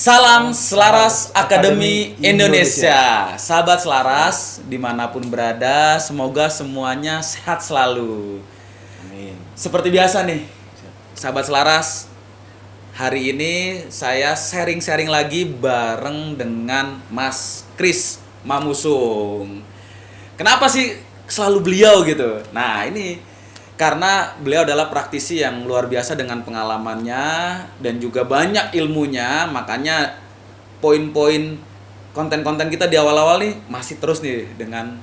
Salam Selaras Akademi Indonesia. Sahabat Selaras, dimanapun berada, semoga semuanya sehat selalu. Amin. Seperti biasa nih, sahabat Selaras, hari ini saya sharing-sharing lagi bareng dengan Mas Kris Mamusung. Kenapa sih selalu beliau gitu? Nah ini karena beliau adalah praktisi yang luar biasa dengan pengalamannya dan juga banyak ilmunya, makanya poin-poin konten-konten kita di awal-awal nih masih terus nih dengan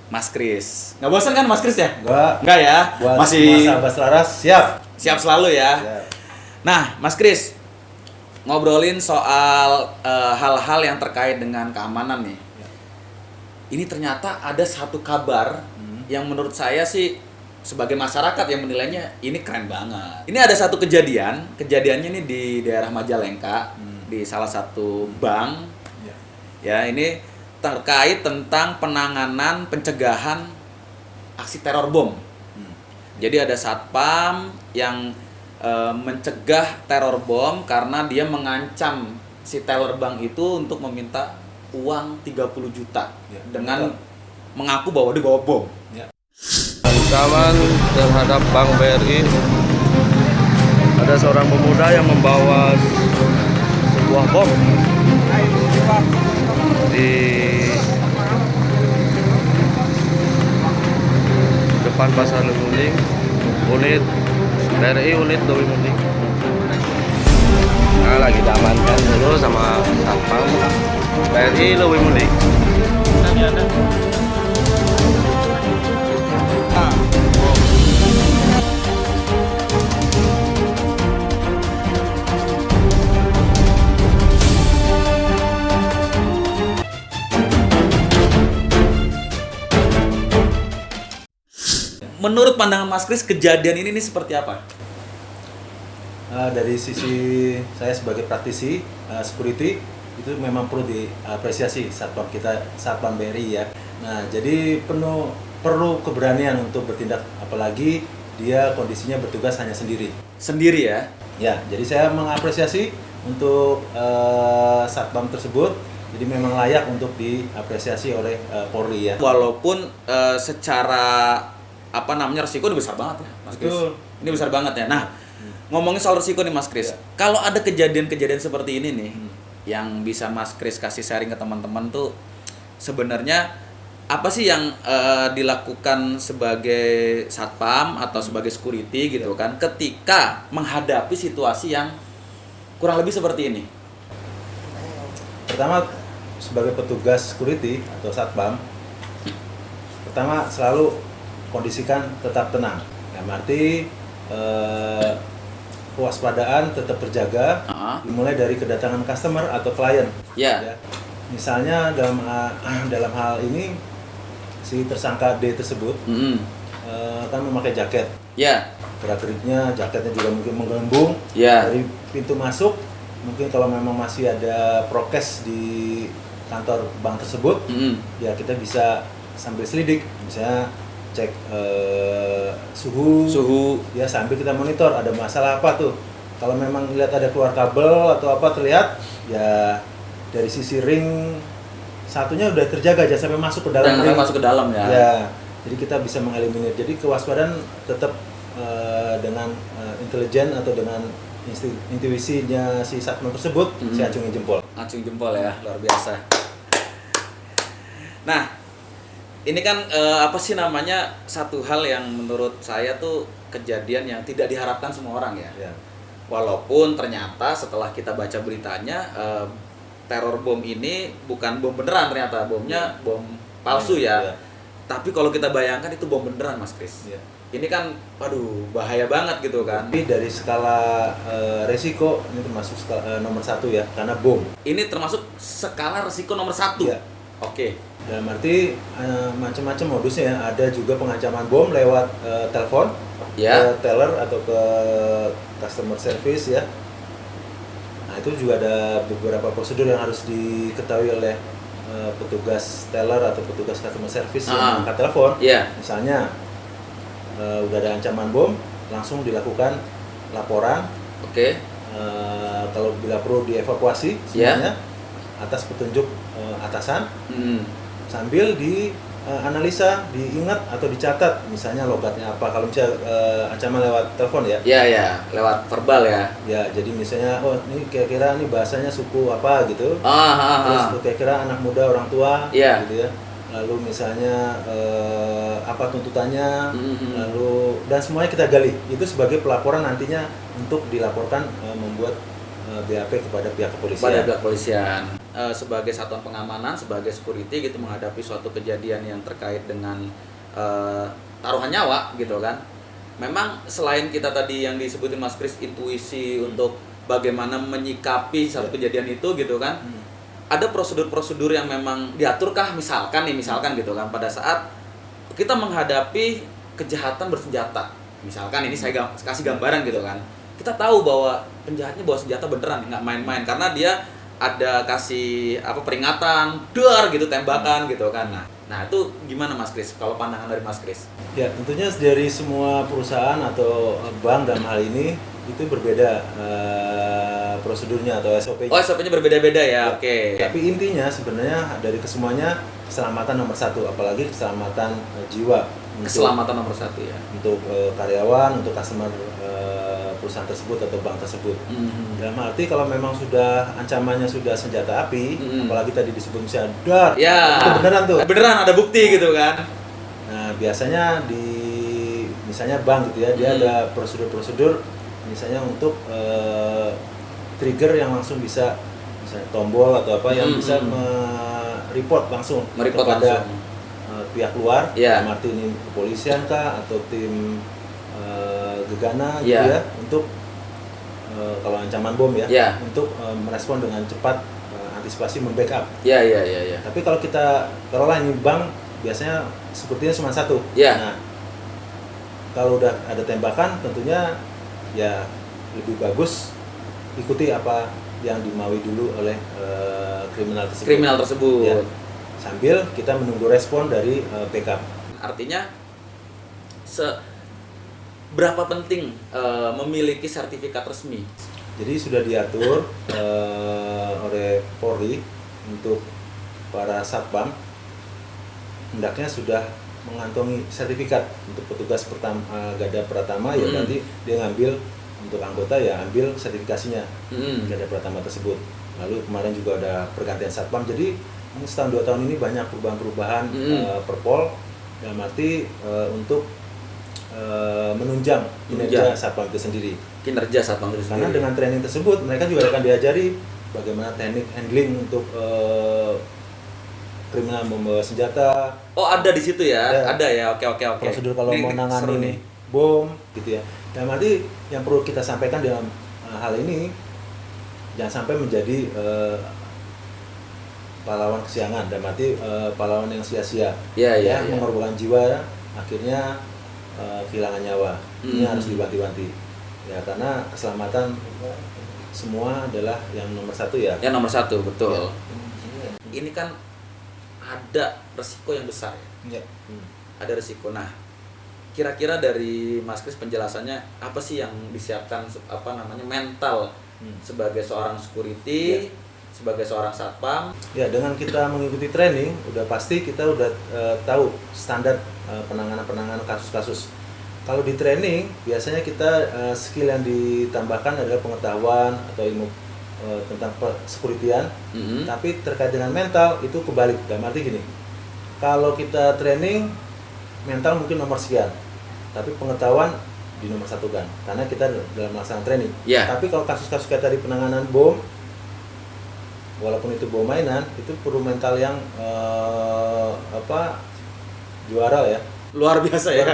Mas Kris. Nggak bosan kan Mas Kris ya? Nggak ya? Buat Masih semua sahabat Selaras, siap selalu ya? Siap. Nah, Mas Kris, ngobrolin soal hal-hal yang terkait dengan keamanan nih. Ini ternyata ada satu kabar yang menurut saya sih sebagai masyarakat yang menilainya ini keren banget. Ini ada satu kejadiannya nih di daerah Majalengka, di salah satu bank. Ya, ini terkait tentang penanganan pencegahan aksi teror bom. Jadi ada satpam yang mencegah teror bom karena dia mengancam si teller bank itu untuk meminta uang 30 juta dengan mengaku bahwa dia bawa bom. Ancaman terhadap Bank BRI, ada seorang pemuda yang membawa sebuah bom di depan Pasar Lewi, unit BRI, unit Lewi Muling. Nah, lagi diamankan dulu sama satpam BRI Lewi Muling. Menurut pandangan Mas Kris, kejadian ini seperti apa? Dari sisi saya sebagai praktisi security, itu memang perlu diapresiasi satpam kita, satpam BRI ya. Nah, jadi perlu keberanian untuk bertindak, apalagi dia kondisinya bertugas hanya sendiri. Sendiri ya? Ya, jadi saya mengapresiasi untuk satpam tersebut. Jadi memang layak untuk diapresiasi oleh Polri ya. Walaupun secara resiko ini besar banget ya, Mas Kris. Betul. Ini besar banget ya. Nah, ngomongin soal resiko nih Mas Kris. Kalau ada kejadian-kejadian seperti ini nih, yang bisa Mas Kris kasih sharing ke teman-teman tuh, sebenarnya apa sih yang dilakukan sebagai satpam atau sebagai security gitu kan, ketika menghadapi situasi yang kurang lebih seperti ini? Pertama, sebagai petugas security atau satpam, pertama selalu kondisikan tetap tenang. Yang arti kewaspadaan tetap terjaga, dimulai dari kedatangan customer atau klien. Ya. Misalnya dalam hal ini si tersangka D tersebut kan memakai jaket. Gerak-geriknya, jaketnya juga mungkin menggelembung. Dari pintu masuk, mungkin kalau memang masih ada prokes di kantor bank tersebut, ya kita bisa sambil selidik, misalnya cek suhu, ya sambil kita monitor ada masalah apa tuh. Kalau memang lihat ada keluar kabel atau apa terlihat, ya dari sisi ring satunya udah terjaga aja sampai masuk ke dalam ring. Masuk ke dalam ya. Ya, jadi kita bisa mengeliminir. Jadi kewaspadaan tetap dengan intelijen atau dengan intuisinya si satpam tersebut, saya acungin jempol. Acung jempol ya, luar biasa. Nah, ini kan satu hal yang menurut saya tuh kejadian yang tidak diharapkan semua orang ya. Walaupun ternyata setelah kita baca beritanya, teror bom ini bukan bom beneran, ternyata bomnya bom palsu ya. Tapi kalau kita bayangkan itu bom beneran Mas Kris. Ini kan, bahaya banget gitu kan. Tapi dari skala resiko ini termasuk nomor 1 ya, karena bom. Ini termasuk skala resiko nomor 1. Oke. Dalam arti macam-macam modusnya ya. Ada juga pengancaman bom lewat telepon ke teller atau ke customer service ya. Nah, itu juga ada beberapa prosedur yang harus diketahui oleh petugas teller atau petugas customer service yang angkat telepon. Misalnya udah ada ancaman bom, langsung dilakukan laporan kalau bila perlu dievakuasi semuanya atas petunjuk atasan, sambil analisa, diingat atau dicatat, misalnya logatnya apa. Kalau misalnya ancaman lewat telepon ya? Iya, lewat verbal ya. Ya, jadi misalnya, oh ini kira-kira ini bahasanya suku apa gitu. Terus kira-kira anak muda, orang tua, gitu ya. Lalu misalnya apa tuntutannya, lalu dan semuanya kita gali. Itu sebagai pelaporan nantinya untuk dilaporkan membuat BAP kepada pihak kepolisian. Pada pihak kepolisian. Sebagai satuan pengamanan, sebagai security gitu menghadapi suatu kejadian yang terkait dengan taruhan nyawa gitu kan. Memang selain kita tadi yang disebutin Mas Kris, intuisi untuk bagaimana menyikapi satu kejadian itu gitu kan. Ada prosedur-prosedur yang memang diaturkah misalkan gitu kan pada saat kita menghadapi kejahatan bersenjata. Misalkan ini saya kasih gambaran gitu kan. Kita tahu bahwa penjahatnya bawa senjata beneran, nggak main-main, karena dia ada kasih peringatan, dar gitu, tembakan gitu kan. Nah itu gimana Mas Kris? Kalau pandangan dari Mas Kris? Ya tentunya dari semua perusahaan atau bank dalam hal ini itu berbeda prosedurnya atau SOP-nya. Oh, SOP-nya berbeda-beda ya, oke. Tapi intinya sebenarnya dari kesemuanya keselamatan nomor satu, apalagi keselamatan jiwa. Keselamatan nomor satu ya. Untuk karyawan, untuk customer perusahaan tersebut atau bank tersebut. Dalam arti kalau memang sudah ancamannya sudah senjata api, apalagi tadi disebut misalnya dar, itu beneran tuh. Beneran ada bukti gitu kan. Nah biasanya di misalnya bank gitu ya, dia ada prosedur-prosedur misalnya untuk trigger yang langsung bisa misalnya tombol atau apa yang bisa report langsung kepada pihak luar, dalam arti ini kepolisian kah atau tim gegana gitu ya, untuk kalau ancaman bom ya, untuk merespon dengan cepat, antisipasi, membackup. Iya. Tapi kalau kita taruhlah ini bank biasanya sepertinya cuma satu. Nah, kalau udah ada tembakan tentunya ya lebih bagus ikuti apa yang dimaui dulu oleh kriminal tersebut. Ya, sambil kita menunggu respon dari backup. Artinya berapa penting memiliki sertifikat resmi? Jadi sudah diatur oleh Polri untuk para satpam hendaknya sudah mengantongi sertifikat untuk petugas garda pratama ya, berarti dia ngambil untuk anggota ya ambil sertifikasinya garda pratama tersebut. Lalu kemarin juga ada pergantian satpam, jadi setahun 2 tahun ini banyak perubahan-perubahan Perpol dalam arti untuk menunjang kinerja satpam itu sendiri. Karena dengan training tersebut mereka juga akan diajari bagaimana teknik handling untuk kriminal membawa senjata. Oh ada di situ ya? Ada ya, oke. Prosedur kalau mau nangani bom gitu ya. Dalam arti yang perlu kita sampaikan dalam hal ini jangan sampai menjadi pahlawan kesiangan, dalam arti pahlawan yang sia-sia, mengorbankan jiwa, akhirnya kehilangan nyawa. Ini harus dibanti-banti ya, karena keselamatan semua adalah yang nomor satu ya. Yang nomor satu, betul. Ini kan ada resiko yang besar ya. Ada resiko. Nah, kira-kira dari Mas Kris penjelasannya apa sih yang disiapkan mental sebagai seorang security, sebagai seorang satpam? Ya, dengan kita mengikuti training udah pasti kita udah tahu standar penanganan kasus-kasus. Kalau di training biasanya kita skill yang ditambahkan adalah pengetahuan atau ilmu tentang security-an, tapi terkait dengan mental itu kebalik. Dalam arti gini, kalau kita training mental mungkin nomor sekian, tapi pengetahuan di nomor satu kan, karena kita dalam melaksanakan training. Tapi kalau kasus-kasus kayak tadi penanganan bom, walaupun itu bom mainan, itu perlu mental yang juara ya. Luar biasa ya.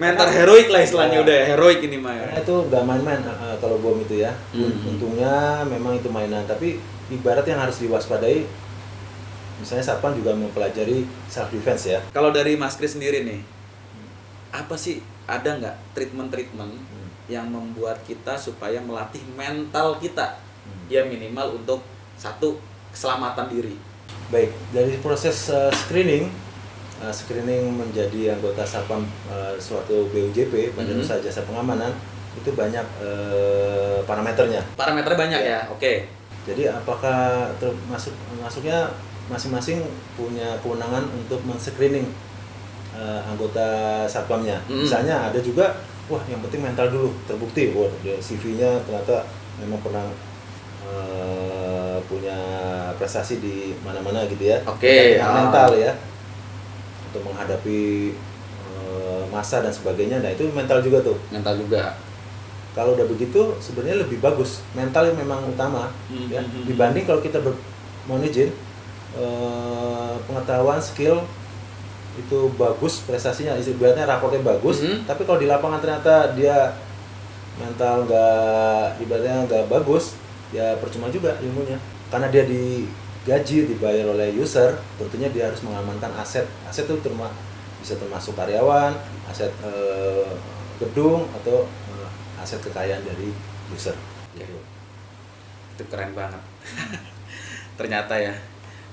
Mental karena, heroik lah istilahnya, udah ya, heroik ini mah. Karena itu gak main-main kalau bom itu ya. Untungnya memang itu mainan, tapi ibarat yang harus diwaspadai, misalnya satpam juga mempelajari self defense ya. Kalau dari Mas Kris sendiri nih, apa sih, ada nggak treatment yang membuat kita supaya melatih mental kita ya, minimal untuk satu keselamatan diri? Baik, dari proses screening menjadi anggota satpam suatu BUJP, Badan Usaha Jasa Pengamanan, itu banyak parameternya. Parameternya banyak ya, oke. Jadi apakah masuknya masing-masing punya kewenangan untuk men-screening anggota satpamnya. Misalnya ada juga, wah yang penting mental dulu, terbukti, wah dia CV-nya ternyata memang pernah punya prestasi di mana-mana gitu ya. Oke. Mental ya, untuk menghadapi masa dan sebagainya. Nah itu mental juga tuh. Mental juga. Kalau udah begitu sebenarnya lebih bagus, mental yang memang utama ya, dibanding kalau kita mohon izin pengetahuan, skill itu bagus, prestasinya ibaratnya raportnya bagus, tapi kalau di lapangan ternyata dia mental ibaratnya nggak bagus, ya percuma juga ilmunya, karena dia digaji, dibayar oleh user, tentunya dia harus mengamankan aset itu bisa termasuk karyawan, aset gedung atau aset kekayaan dari user. Gitu. Itu keren banget. Ternyata ya,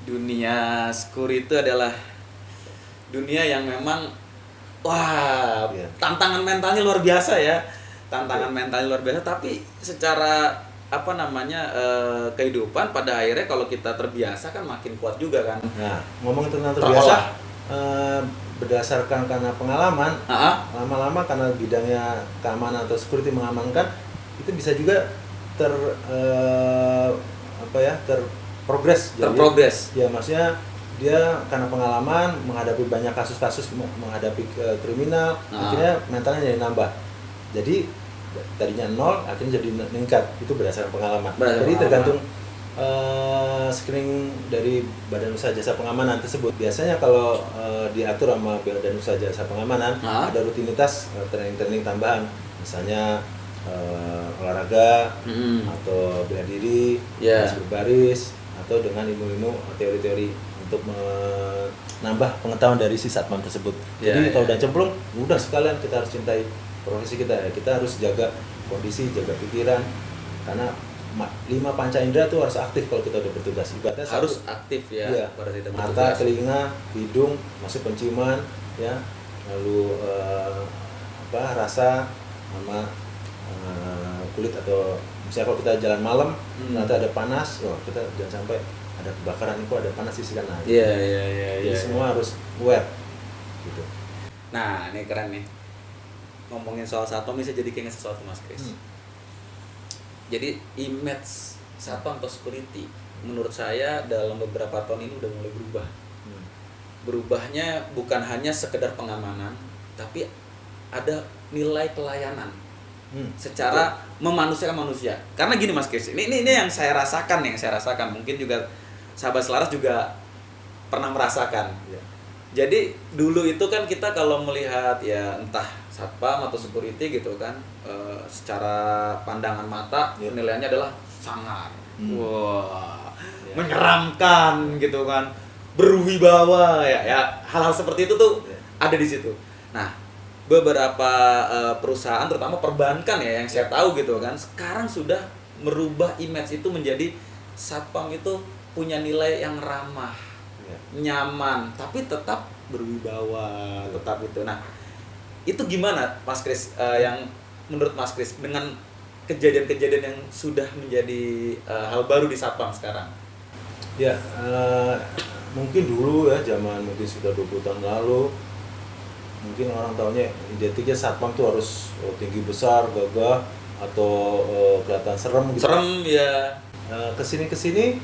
dunia security itu adalah dunia yang memang tantangan mentalnya luar biasa ya. Tantangan mentalnya luar biasa, tapi secara kehidupan pada akhirnya kalau kita terbiasa kan makin kuat juga kan. Nah, ngomong tentang terbiasa, berdasarkan karena pengalaman, lama-lama karena bidangnya keamanan atau security mengamankan, itu bisa juga terprogres. Ya maksudnya dia karena pengalaman menghadapi banyak kasus-kasus, menghadapi kriminal, akhirnya mentalnya jadi nambah. Jadi tadinya 0 akhirnya jadi meningkat, itu berdasarkan pengalaman. Jadi tergantung screening dari Badan Usaha Jasa Pengamanan tersebut. Biasanya kalau diatur sama Badan Usaha Jasa Pengamanan, ada rutinitas training tambahan, misalnya olahraga atau bela diri, berbaris, atau dengan ilmu-ilmu teori-teori untuk menambah pengetahuan dari si satpam tersebut. Jadi kalau udah cemplung, udah sekalian kita harus cintai profesi kita ya. Kita harus jaga kondisi, jaga pikiran, karena 5 panca indera tuh harus aktif kalau kita udah bertugas. Ibaratnya harus aktif ya. Pada kita bertugas. Mata, telinga, hidung, masuk penciuman, ya, lalu rasa sama kulit, atau misalnya kalau kita jalan malam, ternyata ada panas, kita jangan sampai ada kebakaran, kok ada panas di sini kan. Jadi semua harus aware gitu. Nah, ini keren nih. Ngomongin soal satpam bisa jadi kayaknya sesuatu Mas Kris. Jadi image satpam atau security menurut saya dalam beberapa tahun ini udah mulai berubah. Berubahnya bukan hanya sekedar pengamanan, tapi ada nilai pelayanan secara memanusiakan manusia. Karena gini Mas Kris, ini yang saya rasakan, mungkin juga sahabat selaras juga pernah merasakan. Jadi dulu itu kan kita kalau melihat ya entah satpam atau security gitu kan, secara pandangan mata penilaiannya adalah sangar, menyeramkan gitu kan, berwibawa ya hal-hal seperti itu tuh ada di situ. Nah, beberapa perusahaan terutama perbankan ya yang saya tahu gitu kan, sekarang sudah merubah image itu menjadi satpam itu punya nilai yang ramah, nyaman, tapi tetap berwibawa, tetap itu. Nah, itu gimana Mas Kris, yang menurut Mas Kris dengan kejadian-kejadian yang sudah menjadi hal baru di satpam sekarang? Ya, mungkin dulu ya, zaman mungkin sudah 20 tahun lalu, mungkin orang tahunya identiknya satpam tuh harus tinggi besar, gagah, atau kelihatan serem gitu. Serem ya. Kesini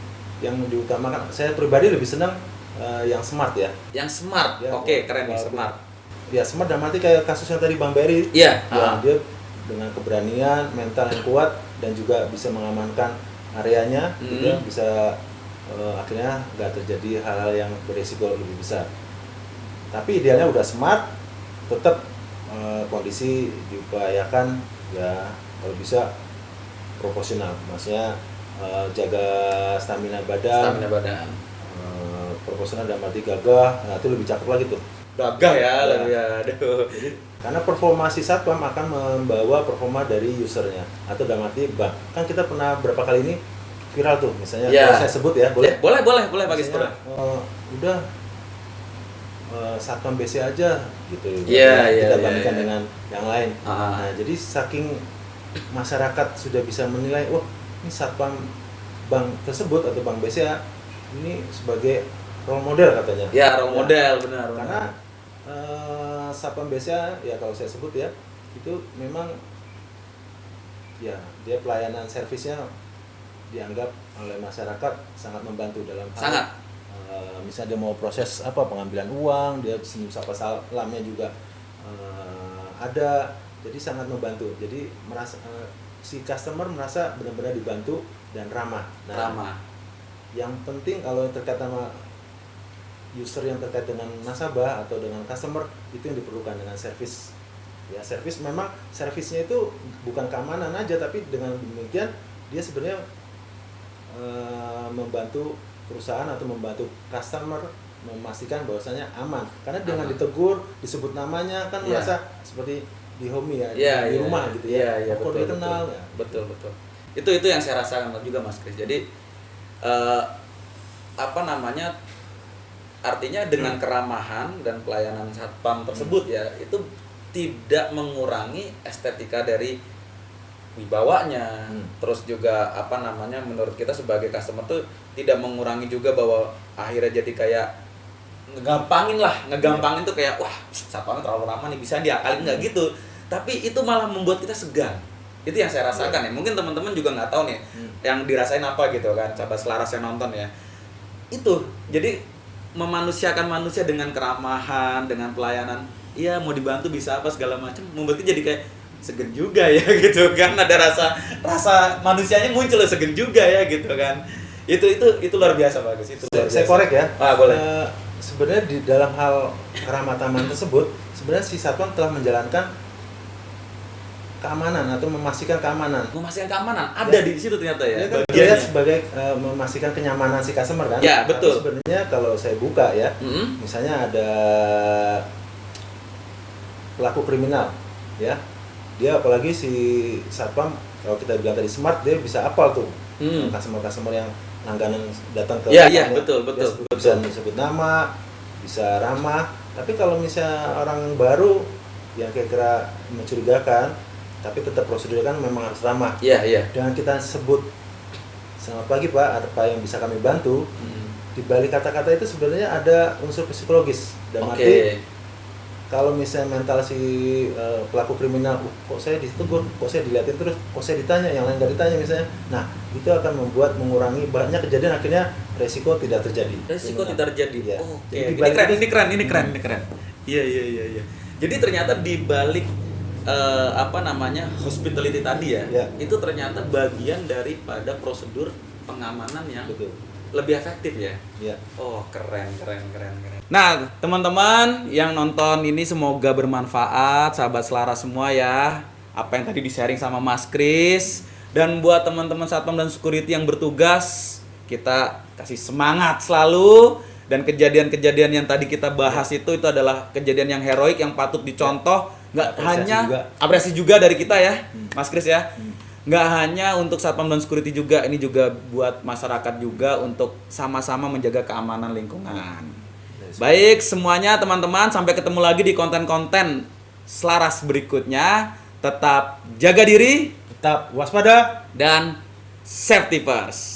yang diutamakan, saya pribadi lebih senang yang smart ya. Yang smart, ya, oke, keren nih smart. Ya smart, dan mati kayak kasus yang tadi Bang Berry. Iya. Dia dengan keberanian, mental yang kuat, dan juga bisa mengamankan areanya, juga bisa akhirnya nggak terjadi hal-hal yang beresiko lebih besar. Tapi idealnya udah smart, tetap kondisi diupayakan ya kalau bisa proporsional, maksudnya jaga stamina badan. Proporsional dan arti gagah, nah itu lebih cakep lagi tuh. Gagah ya. Aduh. Jadi, karena performa si satpam akan membawa performa dari usernya, atau dalam arti kan kita pernah berapa kali ini viral tuh, misalnya kalau saya sebut ya, boleh pakai sebut. Udah satpam BC aja gitu, kita bandingkan dengan yang lain. Nah jadi saking masyarakat sudah bisa menilai, wah ini satpam bank tersebut atau bank BCA ini sebagai role model katanya. Ya, role model, benar. Karena satpam BCA ya kalau saya sebut ya, itu memang ya dia pelayanan servisnya dianggap oleh masyarakat sangat membantu dalam hal sangat. Misalnya dia mau proses pengambilan uang, dia sapa salamnya juga ada, jadi sangat membantu. Jadi merasa si customer merasa benar-benar dibantu dan ramah. Nah, Ramah. yang penting kalau yang terkait sama user yang terkait dengan nasabah atau dengan customer, itu yang diperlukan dengan servis. Ya, servis memang servisnya itu bukan keamanan aja, tapi dengan demikian dia sebenarnya membantu perusahaan atau membantu customer memastikan bahwasanya aman. Karena dengan ditegur, disebut namanya kan merasa seperti di home ya, di rumah gitu ya. Betul, dia kenal betul. ya. Betul. Itu yang saya rasakan juga Mas Kris. Jadi artinya dengan keramahan dan pelayanan satpam tersebut ya, itu tidak mengurangi estetika dari wibawanya. Terus juga menurut kita sebagai customer tuh tidak mengurangi juga bahwa akhirnya jadi kayak ngegampangin tuh kayak wah satpamnya terlalu ramah nih, bisa diakalin nggak gitu. Tapi itu malah membuat kita segan. Itu yang saya rasakan ya. Mungkin teman-teman juga nggak tahu nih yang dirasain apa gitu kan, sahabat selaras yang nonton ya. Itu jadi memanusiakan manusia dengan keramahan, dengan pelayanan. Iya, mau dibantu bisa apa segala macam, membuat kita jadi kayak segen juga ya gitu kan. Ada rasa manusianya muncul, segen juga ya gitu kan. Itu luar biasa bagus itu. Saya korek ya. Boleh. Sebenarnya di dalam hal keramah tamahan tersebut, sebenarnya si satpam telah menjalankan keamanan atau memastikan keamanan. Memastikan keamanan ada di situ ternyata ya. Dia kan terlihat sebagai memastikan kenyamanan si customer kan. Ya, betul. Tapi sebenarnya kalau saya buka ya, misalnya ada pelaku kriminal ya, dia apalagi si satpam kalau kita bilang tadi smart, dia bisa apal tuh customer yang langganan datang ke iya betul bisa disebut nama, bisa ramah. Tapi kalau misalnya orang baru yang kira-kira mencurigakan tapi tetap prosedurnya kan memang harus ramah. Iya. Dengan kita sebut selamat pagi Pak, apa yang bisa kami bantu, di balik kata-kata itu sebenarnya ada unsur psikologis. Dan arti kalau misalnya mental si pelaku kriminal, kok saya ditegur, kok saya dilihatin terus, kok saya ditanya, yang lain nggak ditanya misalnya. Nah, itu akan membuat mengurangi banyak kejadian, akhirnya resiko tidak terjadi. Tidak terjadi. Ya. Ini keren. Iya. Jadi ternyata di balik hospitality tadi ya, itu ternyata bagian daripada prosedur pengamanan yang lebih efektif ya. Oh, keren. Nah, teman-teman yang nonton ini semoga bermanfaat, sahabat selaras semua ya. Apa yang tadi di-sharing sama Mas Kris, dan buat teman-teman satpam dan security yang bertugas, kita kasih semangat selalu. Dan kejadian-kejadian yang tadi kita bahas itu adalah kejadian yang heroik yang patut dicontoh, nggak hanya apresiasi juga dari kita ya, Mas Kris ya. Nggak hanya untuk satpam dan security juga, ini juga buat masyarakat juga untuk sama-sama menjaga keamanan lingkungan. Baik semuanya teman-teman, sampai ketemu lagi di konten-konten selaras berikutnya. Tetap jaga diri, tetap waspada, dan safety first.